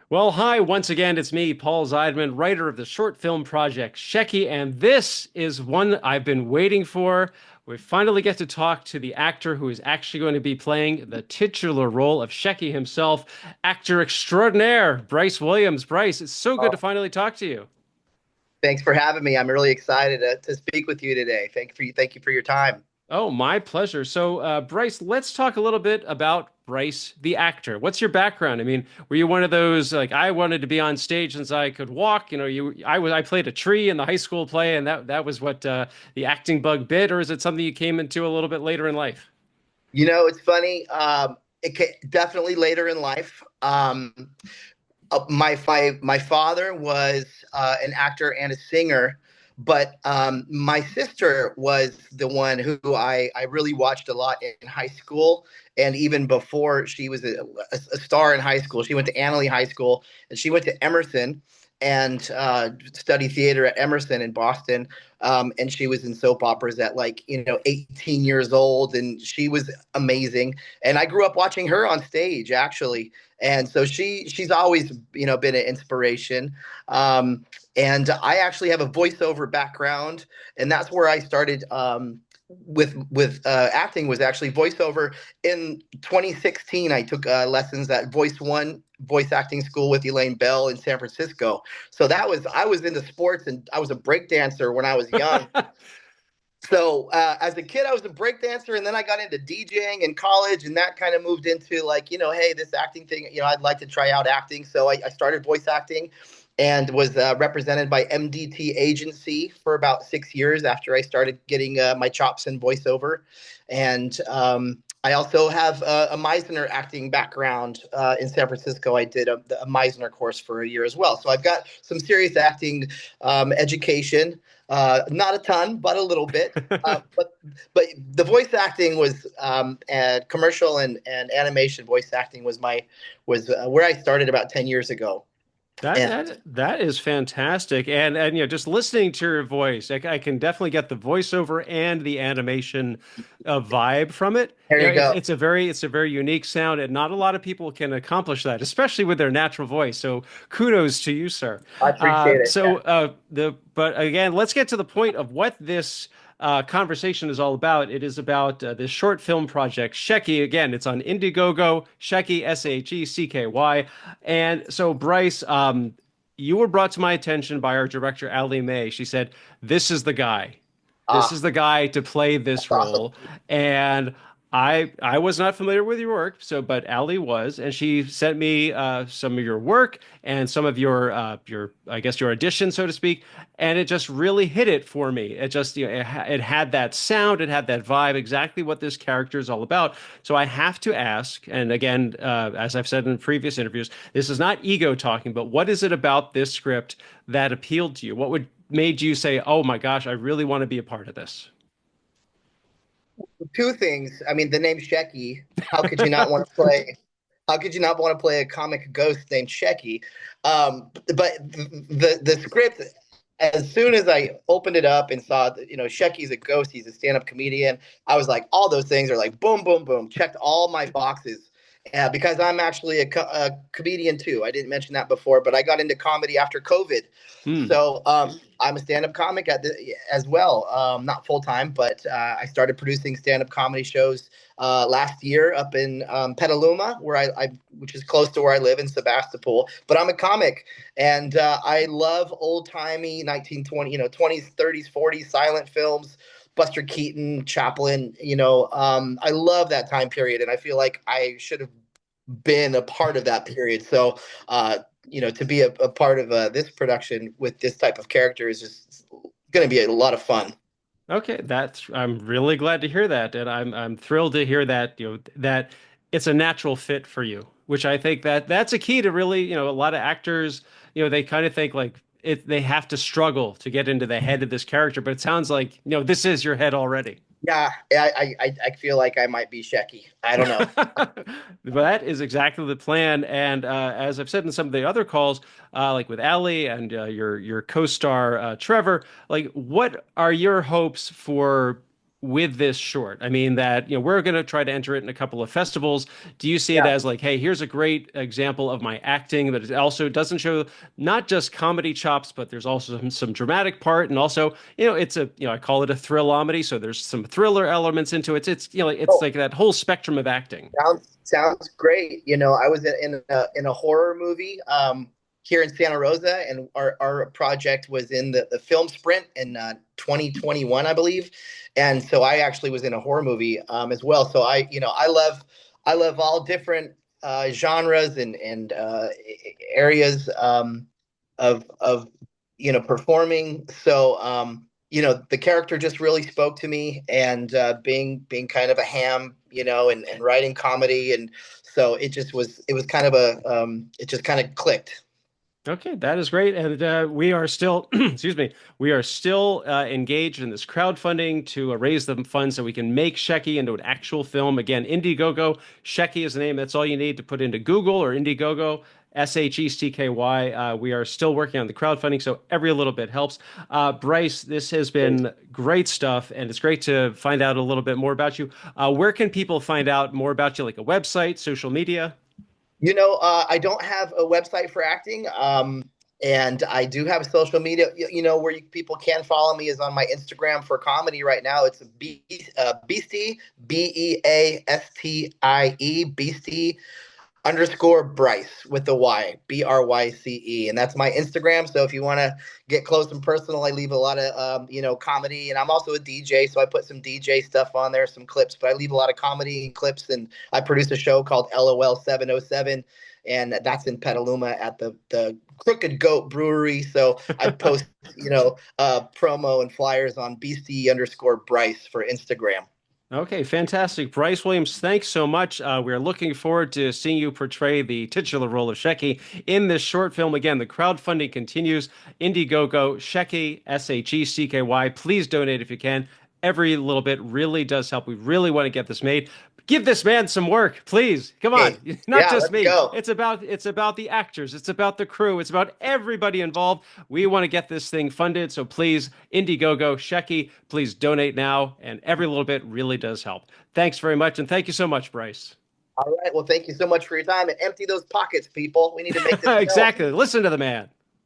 Well, hi, once again, it's me, Paul Zeidman, writer of the short film project Shecky, and this is one I've been waiting for. We finally get to talk to the actor who is actually going to be playing the titular role of Shecky himself, actor extraordinaire, Bryce Williams. Bryce, it's so good to Oh, finally talk to you. thanks for having me. I'm really excited to speak with you today. Thank you for your time. Oh, my pleasure. So, Bryce, let's talk a little bit about Bryce, the actor. What's your background? I mean, were you one of those like I wanted to be on stage since I could walk? I played a tree in the high school play, and that was what the acting bug bit, or is it something you came into a little bit later in life? It's funny. Definitely later in life. My father was an actor and a singer, but my sister was the one who I really watched a lot in high school, and even before she was a star in high school. She went to Annalee High School, and she went to Emerson and studied theater at Emerson in Boston. And she was in soap operas at 18 years old, and she was amazing. And I grew up watching her on stage, actually, and so she's always been an inspiration. And I actually have a voiceover background, and that's where I started with acting, was actually voiceover. In 2016 I took lessons at Voice One voice acting school with Elaine Bell in San Francisco. So I was into sports, and I was a break dancer when I was young. So as a kid, I was a break dancer, and then I got into DJing in college, and that kind of moved into hey, this acting thing. I'd like to try out acting. So I started voice acting, and was represented by MDT Agency for about 6 years after I started getting my chops in voiceover. And I also have a Meisner acting background in San Francisco. I did a Meisner course for a year as well. So I've got some serious acting education. Not a ton, but a little bit. But the voice acting was commercial and animation voice acting was where I started about 10 years ago. That And that that is fantastic, and just listening to your voice, I can definitely get the voiceover and the animation vibe from it. there you go. It's a very unique sound, and not a lot of people can accomplish that, especially with their natural voice. So kudos to you, sir. I appreciate it. Yeah. But again, let's get to the point of what this conversation is all about. It is about this short film project, Shecky. Again, it's on Indiegogo, Shecky, SHECKY. And so, Bryce, you were brought to my attention by our director, Ali May. She said, "This is the guy. This Ah, is the guy to play that's this awesome. role." And I was not familiar with your work, so but Ali was, and she sent me some of your work and some of your I guess your audition, so to speak, and it just really hit it for me. It just it had that sound, it had that vibe, exactly what this character is all about. So I have to ask, and again, as I've said in previous interviews, this is not ego talking, but what is it about this script that appealed to you? What would made you say, "Oh my gosh, I really want to be a part of this"? Two things. I mean, the name Shecky. How could you not want to play? How could you not want to play a comic ghost named Shecky? But the script, as soon as I opened it up and saw that, Shecky's a ghost, he's a stand-up comedian, I was like, all those things are like boom, boom, boom, checked all my boxes. Because I'm actually a comedian too. I didn't mention that before, but I got into comedy after COVID. Hmm. So I'm a stand-up comic as well, not full time, but I started producing stand-up comedy shows last year up in Petaluma, which is close to where I live in Sebastopol. But I'm a comic, and I love old-timey 1920, 20s, 30s, 40s silent films. Buster Keaton, Chaplin, I love that time period, and I feel like I should have been a part of that period. So, to be a part of this production with this type of character is just going to be a lot of fun. Okay, that's I'm really glad to hear that, and I'm thrilled to hear that that it's a natural fit for you, which I think that's a key to really a lot of actors they kind of think like they have to struggle to get into the head of this character, but it sounds like this is your head already. Yeah, I feel like I might be Shecky. I don't know. But that is exactly the plan. And as I've said in some of the other calls, like with Ali and your co-star Trevor, like what are your hopes for with this short? I mean, that, we're going to try to enter it in a couple of festivals. Do you see it Yeah. as like, hey, here's a great example of my acting, but it also doesn't show not just comedy chops, but there's also some dramatic part, and also, it's a, I call it a thrillovedy, so there's some thriller elements into it. It's Oh, like that whole spectrum of acting. sounds great. I was in a horror movie here in Santa Rosa, and our project was in the film sprint in 2021, I believe. And so I actually was in a horror movie as well. So I love all different genres and areas of performing. So the character just really spoke to me, and being kind of a ham, and writing comedy, and so it was kind of it just kind of clicked. Okay, that is great. And we are still, excuse me, we are still engaged in this crowdfunding to raise the funds so we can make Shecky into an actual film. Again, Indiegogo, Shecky is the name. That's all you need to put into Google or Indiegogo, SHECKY. We are still working on the crowdfunding, so every little bit helps. Bryce, this has been great stuff, and it's great to find out a little bit more about you. Where can people find out more about you, like a website, social media? I don't have a website for acting. And I do have social media, where people can follow me is on my Instagram for comedy right now. It's Beastie, Beastie, Beastie underscore Bryce with the Y, Bryce. And that's my Instagram. So if you want to get close and personal, I leave a lot of, comedy. And I'm also a DJ. So I put some DJ stuff on there, some clips, but I leave a lot of comedy and clips. And I produce a show called LOL 707. And that's in Petaluma at the Crooked Goat Brewery. So I post, promo and flyers on Beastie underscore Bryce for Instagram. Okay, fantastic. Bryce Williams, thanks so much. We're looking forward to seeing you portray the titular role of Shecky in this short film. Again, the crowdfunding continues. Indiegogo, Shecky, SHECKY. Please donate if you can. Every little bit really does help. We really want to get this made. Give this man some work, please. Come on. Okay. Not Yeah, just let's me. go. It's about the actors. It's about the crew. It's about everybody involved. We want to get this thing funded. So please, Indiegogo, Shecky, please donate now. And every little bit really does help. Thanks very much. And thank you so much, Bryce. All right. Well, thank you so much for your time, and empty those pockets, people. We need to make this show. Exactly. Listen to the man.